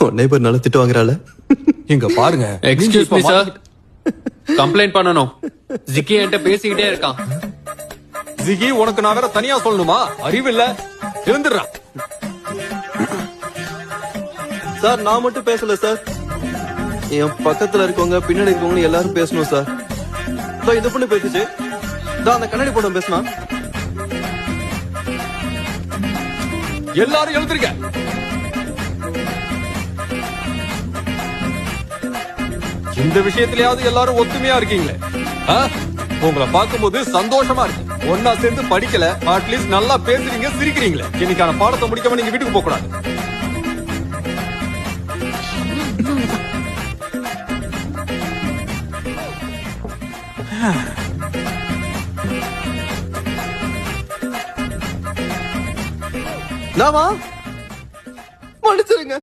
உன்னை பேர் நல்லா திட்டு வாங்குறாள். இங்க பாருங்க. எக்ஸ்கியூஸ் மீ சார், கம்ப்ளைண்ட் பண்ணணும். ஜிக்கி என்கிட்ட பேசிக்கிட்டே இருக்கான். ஜிகி உனக்கு நான் வேற தனியா சொல்லணுமா? அறிவில்ல, இருந்துடுறா. சார் நான் மட்டும் பேசல சார், என் பக்கத்துல இருக்கவங்க பின்னாடி இருக்கவங்க எல்லாரும் பேசணும் சார். இந்த பொண்ணு பேசுச்சு, அந்த கண்ணாடி பொண்ணு பேசினா. எல்லாரும் எழுதுறீங்க. இந்த விஷயத்திலயாவது எல்லாரும் ஒத்துமையா இருக்கீங்களே. உங்களை பார்க்கும்போது சந்தோஷமா இருக்கு. ஒன்னா சேர்ந்து படிக்கல, அட்லீஸ்ட் நல்லா பேசுறீங்க, சிரிக்கிறீங்களே. இன்னைக்கான பாடத்தை முடிக்காம நீங்க வீட்டுக்கு போக கூடாது. மன்னிச்சிருங்க.